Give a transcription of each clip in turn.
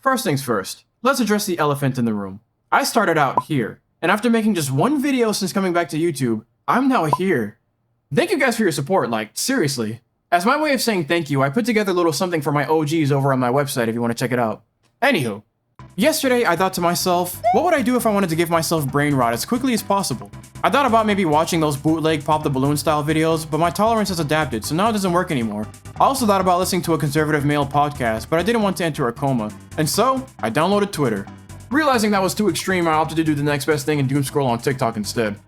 First things first, let's address the elephant in the room. I started out here, and after making just one video since coming back to YouTube, I'm now here. Thank you guys for your support, like, seriously. As my way of saying thank you, I put together a little something for my OGs over on my website if you want to check it out. Anywho, yesterday I thought to myself, what would I do if I wanted to give myself brain rot as quickly as possible? I thought about maybe watching those bootleg pop the balloon style videos, but my tolerance has adapted, so now it doesn't work anymore. I also thought about listening to a conservative male podcast, but I didn't want to enter a coma, and so I downloaded Twitter. Realizing that was too extreme, I opted to do the next best thing and doom scroll on TikTok instead.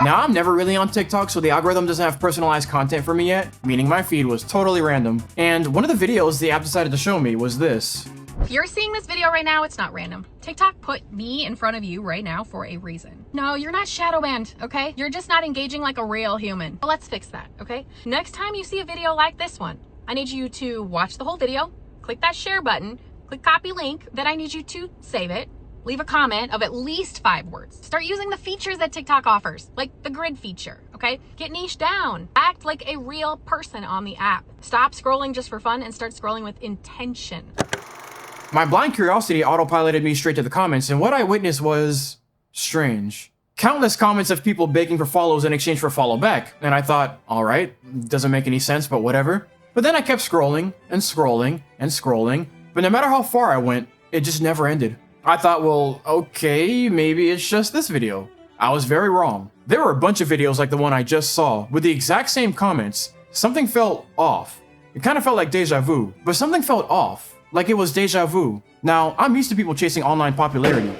Now, I'm never really on TikTok, so the algorithm doesn't have personalized content for me yet, meaning my feed was totally random. And one of the videos the app decided to show me was this. If you're seeing this video right now, it's not random. TikTok put me in front of you right now for a reason. No, you're not shadow banned, okay? You're just not engaging like a real human. But let's fix that, okay? Next time you see a video like this one, I need you to watch the whole video, click that share button, click copy link, then I need you to save it, leave a comment of at least 5 words. Start using the features that TikTok offers, like the grid feature, okay? Get niche down. Act like a real person on the app. Stop scrolling just for fun and start scrolling with intention. My blind curiosity autopiloted me straight to the comments, and what I witnessed was strange. Countless comments of people begging for follows in exchange for follow back, and I thought, alright, doesn't make any sense, but whatever. But then I kept scrolling, and scrolling, and scrolling, but no matter how far I went, it just never ended. I thought, well, okay, maybe it's just this video. I was very wrong. There were a bunch of videos like the one I just saw, with the exact same comments. Something felt off. It kind of felt like deja vu, but something felt off. Like it was deja vu. Now, I'm used to people chasing online popularity.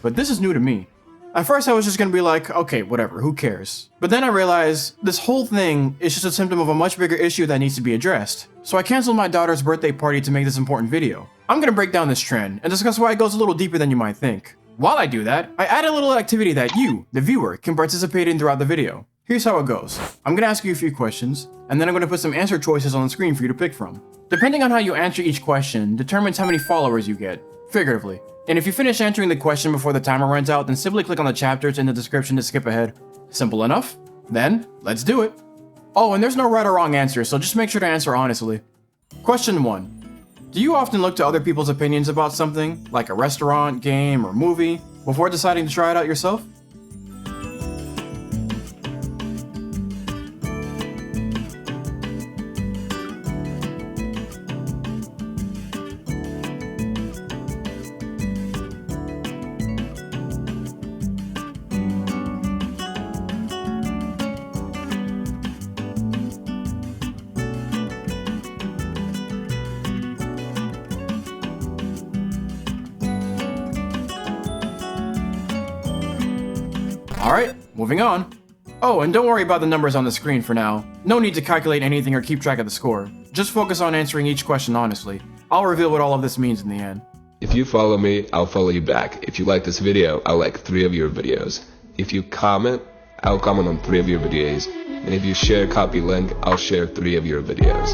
But this is new to me. At first I was just gonna be like, okay, whatever, who cares? But then I realized this whole thing is just a symptom of a much bigger issue that needs to be addressed. So I canceled my daughter's birthday party to make this important video. I'm gonna break down this trend and discuss why it goes a little deeper than you might think. While I do that, I add a little activity that you, the viewer, can participate in throughout the video. Here's how it goes. I'm gonna ask you a few questions, and then I'm gonna put some answer choices on the screen for you to pick from. Depending on how you answer each question determines how many followers you get, figuratively. And if you finish answering the question before the timer runs out, then simply click on the chapters in the description to skip ahead. Simple enough? Then, let's do it. Oh, and there's no right or wrong answer, so just make sure to answer honestly. Question 1. Do you often look to other people's opinions about something, like a restaurant, game, or movie, before deciding to try it out yourself? Alright, moving on. Oh, and don't worry about the numbers on the screen for now. No need to calculate anything or keep track of the score. Just focus on answering each question honestly. I'll reveal what all of this means in the end. If you follow me, I'll follow you back. If you like this video, I'll like 3 of your videos. If you comment, I'll comment on 3 of your videos. And if you share copy link, I'll share 3 of your videos.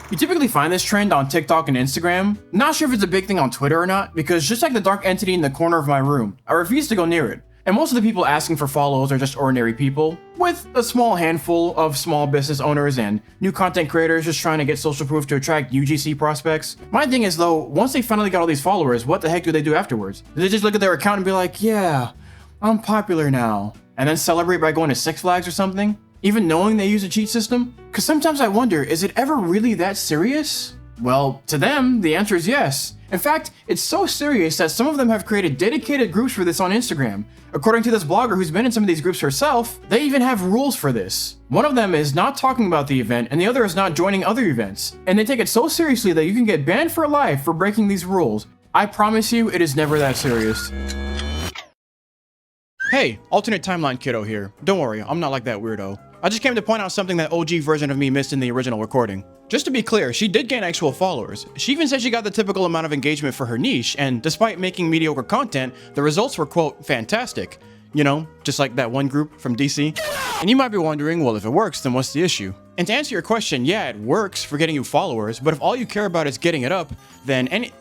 You typically find this trend on TikTok and Instagram. Not sure if it's a big thing on Twitter or not, because just like the dark entity in the corner of my room, I refuse to go near it. And most of the people asking for follows are just ordinary people, with a small handful of small business owners and new content creators just trying to get social proof to attract UGC prospects. My thing is though, once they finally got all these followers, what the heck do they do afterwards? Do they just look at their account and be like, yeah, I'm popular now, and then celebrate by going to Six Flags or something? Even knowing they use a cheat system? Cause sometimes I wonder, is it ever really that serious? Well, to them, the answer is yes. In fact, it's so serious that some of them have created dedicated groups for this on Instagram. According to this blogger who's been in some of these groups herself, they even have rules for this. One of them is not talking about the event, and the other is not joining other events. And they take it so seriously that you can get banned for life for breaking these rules. I promise you, it is never that serious. Hey, Alternate Timeline Kyddo here. Don't worry, I'm not like that weirdo. I just came to point out something that OG version of me missed in the original recording. Just to be clear, she did gain actual followers. She even said she got the typical amount of engagement for her niche, and despite making mediocre content, the results were, quote, fantastic. You know, just like that one group from DC. And you might be wondering, well, if it works, then what's the issue? And to answer your question, yeah, it works for getting you followers, but if all you care about is getting it up, then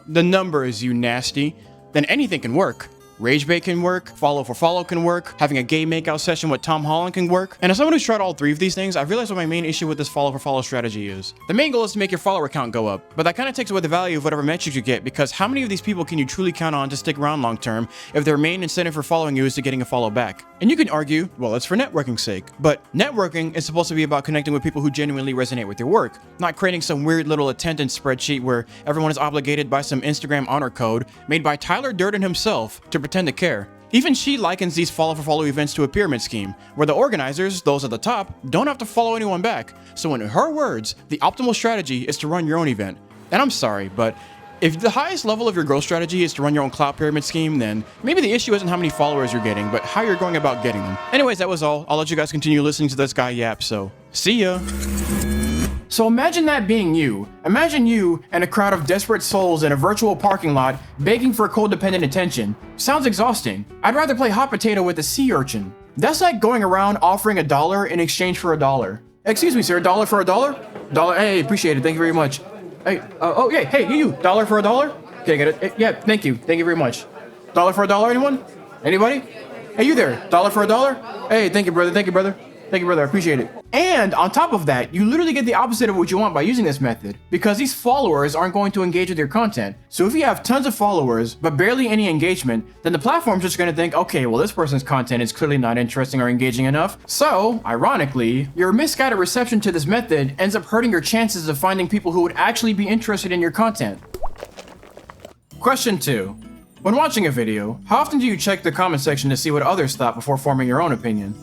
the numbers, you nasty, then anything can work. Rage bait can work, follow for follow can work, having a gay makeout session with Tom Holland can work. And as someone who's tried all 3 of these things, I've realized what my main issue with this follow for follow strategy is. The main goal is to make your follower count go up, but that kind of takes away the value of whatever metrics you get, because how many of these people can you truly count on to stick around long term if their main incentive for following you is to getting a follow back? And you can argue, well, it's for networking's sake, but networking is supposed to be about connecting with people who genuinely resonate with your work, not creating some weird little attendance spreadsheet where everyone is obligated by some Instagram honor code made by Tyler Durden himself to pretend to care. Even she likens these follow for follow events to a pyramid scheme, where the organizers, those at the top, don't have to follow anyone back. So in her words, the optimal strategy is to run your own event. And I'm sorry, but if the highest level of your growth strategy is to run your own clout pyramid scheme, then maybe the issue isn't how many followers you're getting, but how you're going about getting them. Anyways, that was all. I'll let you guys continue listening to this guy yap, so see ya. So imagine that being you. Imagine you and a crowd of desperate souls in a virtual parking lot begging for codependent attention. Sounds exhausting. I'd rather play hot potato with a sea urchin. That's like going around offering $1 in exchange for $1. Excuse me, sir, $1 for $1? Dollar, hey, appreciate it, thank you very much. Hey, oh yeah, hey, you, $1 for $1? Can I get it? Yeah, thank you very much. $1 for $1, anyone? Anybody? Hey, you there, $1 for $1? Hey, thank you, brother, thank you, brother. Thank you, brother, I appreciate it. And on top of that, you literally get the opposite of what you want by using this method, because these followers aren't going to engage with your content. So if you have tons of followers, but barely any engagement, then the platform's just gonna think, okay, well, this person's content is clearly not interesting or engaging enough. So, ironically, your misguided reception to this method ends up hurting your chances of finding people who would actually be interested in your content. Question 2. When watching a video, how often do you check the comment section to see what others thought before forming your own opinion?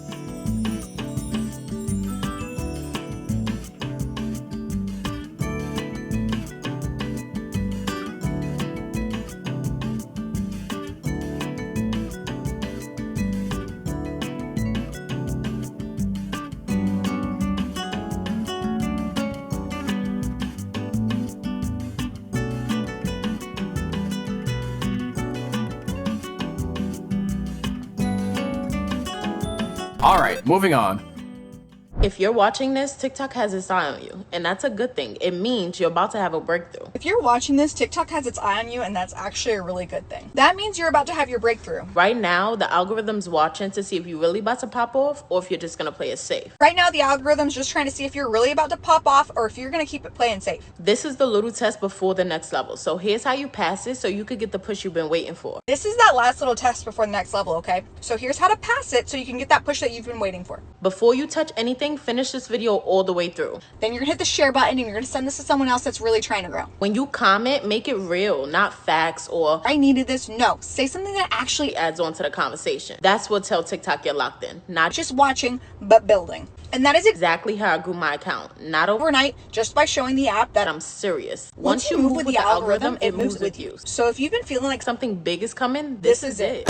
Alright, moving on. If you're watching this, TikTok has its eye on you, and that's a good thing. It means you're about to have a breakthrough. If you're watching this, TikTok has its eye on you, and that's actually a really good thing. That means you're about to have your breakthrough. Right now, the algorithm's watching to see if you're really about to pop off or if you're just gonna play it safe. Right now, the algorithm's just trying to see if you're really about to pop off or if you're gonna keep it playing safe. This is the little test before the next level. So here's how you pass it so you could get the push you've been waiting for. This is that last little test before the next level, okay? So here's how to pass it so you can get that push that you've been waiting for. Before you touch anything, finish this video all the way through. Then you're gonna hit the share button and you're gonna send this to someone else that's really trying to grow. When you comment, make it real, not facts or I needed this. No, say something that actually adds on to the conversation. That's what tell TikTok you're locked in, not just watching, but building. And that is exactly how I grew my account. Not overnight, just by showing the app that I'm serious. Once you move with the algorithm, it moves with you. So if you've been feeling like something big is coming, this is it.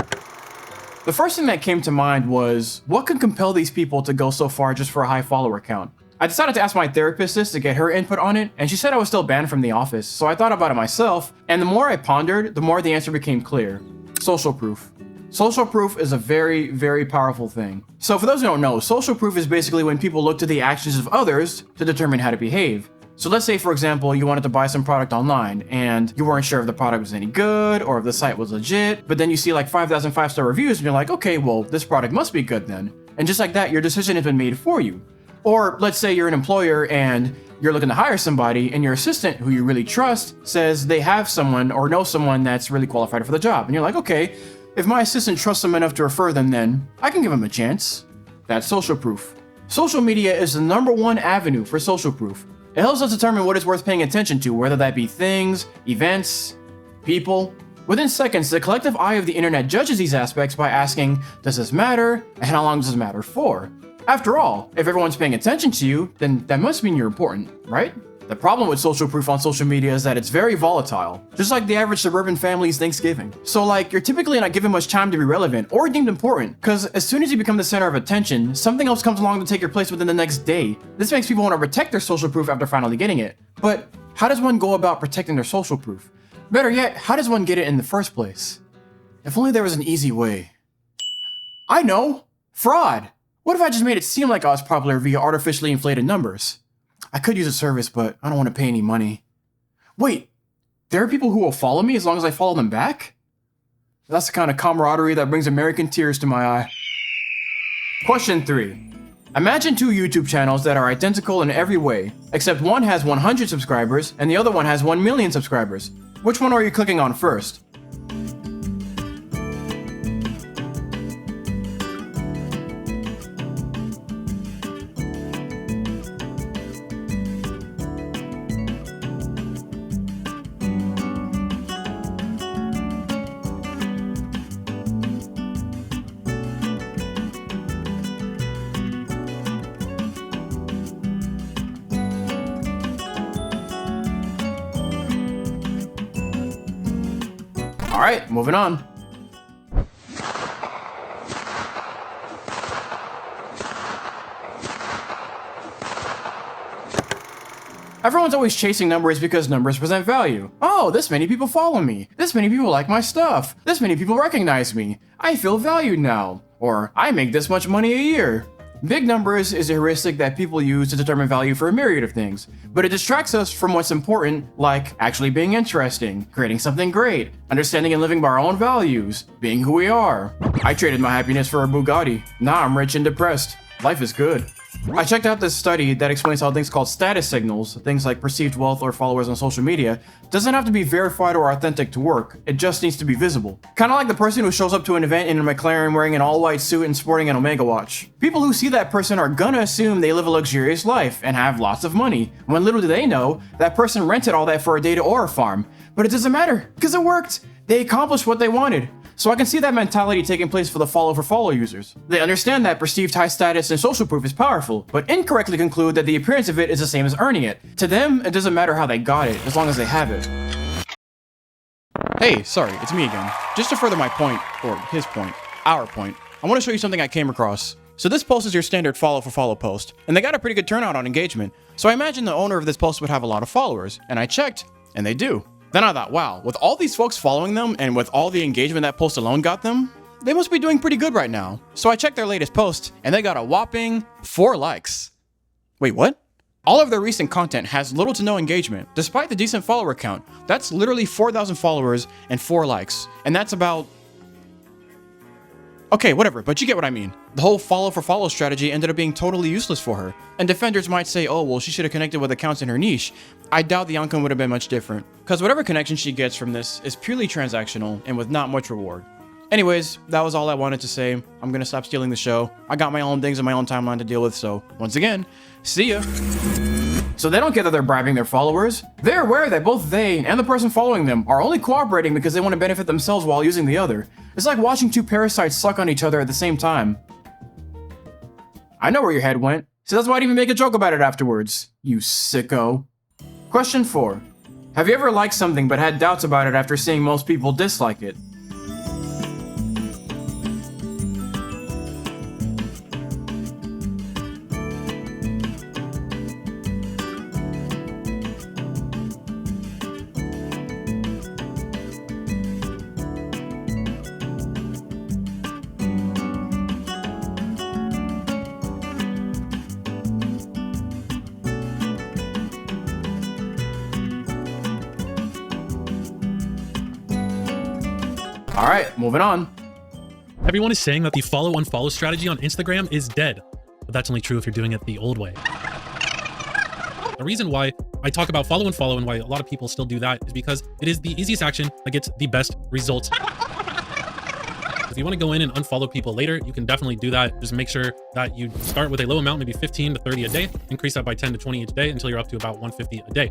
The first thing that came to mind was, what could compel these people to go so far just for a high follower count? I decided to ask my therapist this to get her input on it, and she said I was still banned from the office, so I thought about it myself, and the more I pondered, the more the answer became clear. Social proof. Social proof is a very, very powerful thing. So for those who don't know, social proof is basically when people look to the actions of others to determine how to behave. So let's say, for example, you wanted to buy some product online and you weren't sure if the product was any good or if the site was legit, but then you see like 5,000 5-star reviews and you're like, okay, well, this product must be good then. And just like that, your decision has been made for you. Or let's say you're an employer and you're looking to hire somebody and your assistant, who you really trust, says they have someone or know someone that's really qualified for the job. And you're like, okay, if my assistant trusts them enough to refer them, then I can give them a chance. That's social proof. Social media is the #1 avenue for social proof. It helps us determine what is worth paying attention to, whether that be things, events, people. Within seconds, the collective eye of the internet judges these aspects by asking, does this matter, and how long does this matter for? After all, if everyone's paying attention to you, then that must mean you're important, right? The problem with social proof on social media is that it's very volatile, just like the average suburban family's Thanksgiving. So like, you're typically not given much time to be relevant or deemed important, because as soon as you become the center of attention, something else comes along to take your place within the next day. This makes people want to protect their social proof after finally getting it. But how does one go about protecting their social proof? Better yet, how does one get it in the first place? If only there was an easy way. I know! Fraud! What if I just made it seem like I was popular via artificially inflated numbers? I could use a service, but I don't want to pay any money. Wait, there are people who will follow me as long as I follow them back? That's the kind of camaraderie that brings American tears to my eye. Question 3. Imagine two YouTube channels that are identical in every way, except one has 100 subscribers and the other one has 1 million subscribers. Which one are you clicking on first? Alright, moving on. Everyone's always chasing numbers because numbers present value. Oh, this many people follow me. This many people like my stuff. This many people recognize me. I feel valued now. Or, I make this much money a year. Big numbers is a heuristic that people use to determine value for a myriad of things, but it distracts us from what's important, like actually being interesting, creating something great, understanding and living by our own values, being who we are. I traded my happiness for a Bugatti. Now I'm rich and depressed. Life is good. I checked out this study that explains how things called status signals, things like perceived wealth or followers on social media, doesn't have to be verified or authentic to work, it just needs to be visible. Kinda like the person who shows up to an event in a McLaren wearing an all-white suit and sporting an Omega watch. People who see that person are gonna assume they live a luxurious life and have lots of money, when little do they know that person rented all that for a data or a farm. But it doesn't matter, because it worked! They accomplished what they wanted. So I can see that mentality taking place for the follow users. They understand that perceived high status and social proof is powerful, but incorrectly conclude that the appearance of it is the same as earning it. To them, it doesn't matter how they got it, as long as they have it. Hey, sorry, it's me again. Just to further my point, or his point, our point, I want to show you something I came across. So this post is your standard follow post, and they got a pretty good turnout on engagement. So I imagine the owner of this post would have a lot of followers, and I checked, and they do. Then I thought, wow, with all these folks following them and with all the engagement that post alone got them, they must be doing pretty good right now. So I checked their latest post and they got a whopping 4 likes. Wait, what? All of their recent content has little to no engagement, despite the decent follower count. That's literally 4,000 followers and 4 likes. And that's about... Okay, whatever, but you get what I mean. The whole follow strategy ended up being totally useless for her. And defenders might say, oh, well, she should have connected with accounts in her niche. I doubt the outcome would have been much different, because whatever connection she gets from this is purely transactional and with not much reward. Anyways, that was all I wanted to say. I'm gonna stop stealing the show. I got my own things in my own timeline to deal with, so once again, see ya. So they don't get that they're bribing their followers. They're aware that both they and the person following them are only cooperating because they want to benefit themselves while using the other. It's like watching two parasites suck on each other at the same time. I know where your head went, so that's why I didn't even make a joke about it afterwards, you sicko. Question 4. Have you ever liked something but had doubts about it after seeing most people dislike it? Alright, moving on. Everyone is saying that the follow-unfollow strategy on Instagram is dead, but that's only true if you're doing it the old way. The reason why I talk about follow-unfollow and why a lot of people still do that is because it is the easiest action that gets the best results. If you want to go in and unfollow people later, you can definitely do that. Just make sure that you start with a low amount, maybe 15 to 30 a day, increase that by 10 to 20 each day until you're up to about 150 a day.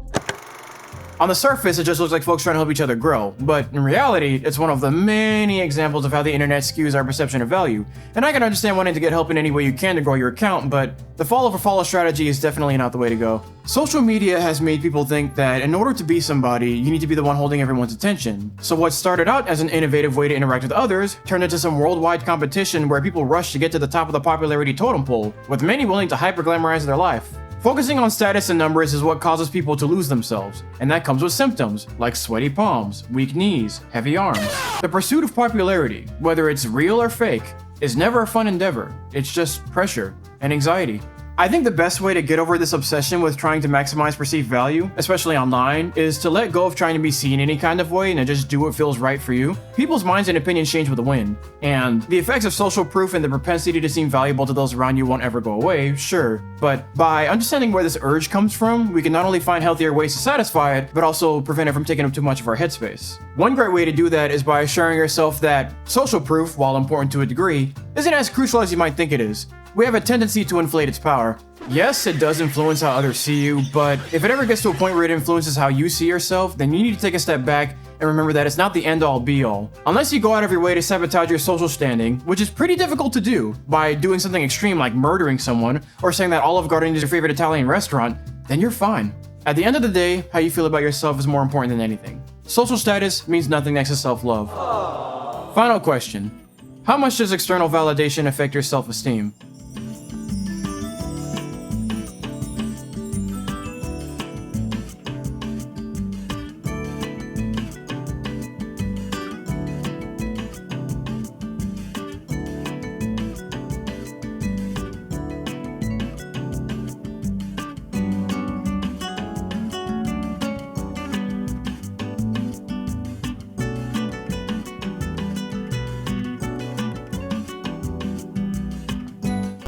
On the surface, it just looks like folks trying to help each other grow, but in reality, it's one of the many examples of how the internet skews our perception of value. And I can understand wanting to get help in any way you can to grow your account, but the follow strategy is definitely not the way to go. Social media has made people think that in order to be somebody, you need to be the one holding everyone's attention. So what started out as an innovative way to interact with others turned into some worldwide competition where people rush to get to the top of the popularity totem pole, with many willing to hyper-glamorize their life. Focusing on status and numbers is what causes people to lose themselves, and that comes with symptoms like sweaty palms, weak knees, heavy arms. The pursuit of popularity, whether it's real or fake, is never a fun endeavor. It's just pressure and anxiety. I think the best way to get over this obsession with trying to maximize perceived value, especially online, is to let go of trying to be seen any kind of way and just do what feels right for you. People's minds and opinions change with the wind, and the effects of social proof and the propensity to seem valuable to those around you won't ever go away, sure, but by understanding where this urge comes from, we can not only find healthier ways to satisfy it, but also prevent it from taking up too much of our headspace. One great way to do that is by assuring yourself that social proof, while important to a degree, isn't as crucial as you might think it is. We have a tendency to inflate its power. Yes, it does influence how others see you, but if it ever gets to a point where it influences how you see yourself, then you need to take a step back and remember that it's not the end-all be-all. Unless you go out of your way to sabotage your social standing, which is pretty difficult to do by doing something extreme like murdering someone or saying that Olive Garden is your favorite Italian restaurant, then you're fine. At the end of the day, how you feel about yourself is more important than anything. Social status means nothing next to self-love. Final question. How much does external validation affect your self-esteem?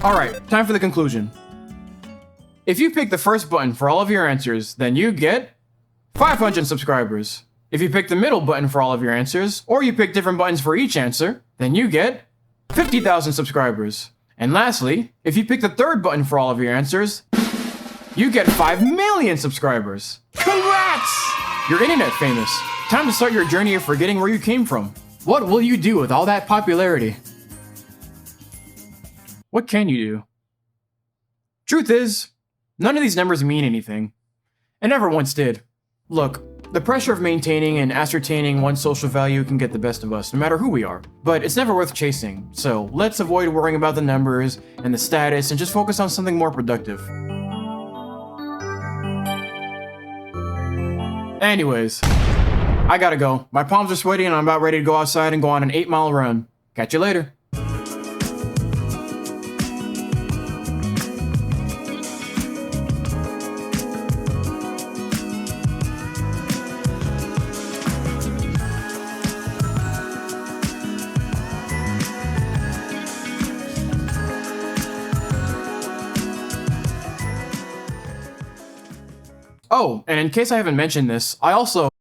Alright, time for the conclusion. If you pick the first button for all of your answers, then you get 500 subscribers. If you pick the middle button for all of your answers, or you pick different buttons for each answer, then you get 50,000 subscribers. And lastly, if you pick the third button for all of your answers, you get 5 million subscribers. Congrats! You're internet famous. Time to start your journey of forgetting where you came from. What will you do with all that popularity? What can you do? Truth is, none of these numbers mean anything. It never once did. Look, the pressure of maintaining and ascertaining one's social value can get the best of us, no matter who we are. But it's never worth chasing, so let's avoid worrying about the numbers and the status and just focus on something more productive. Anyways, I gotta go. My palms are sweaty and I'm about ready to go outside and go on an 8-mile run. Catch you later. Oh, and in case I haven't mentioned this, I also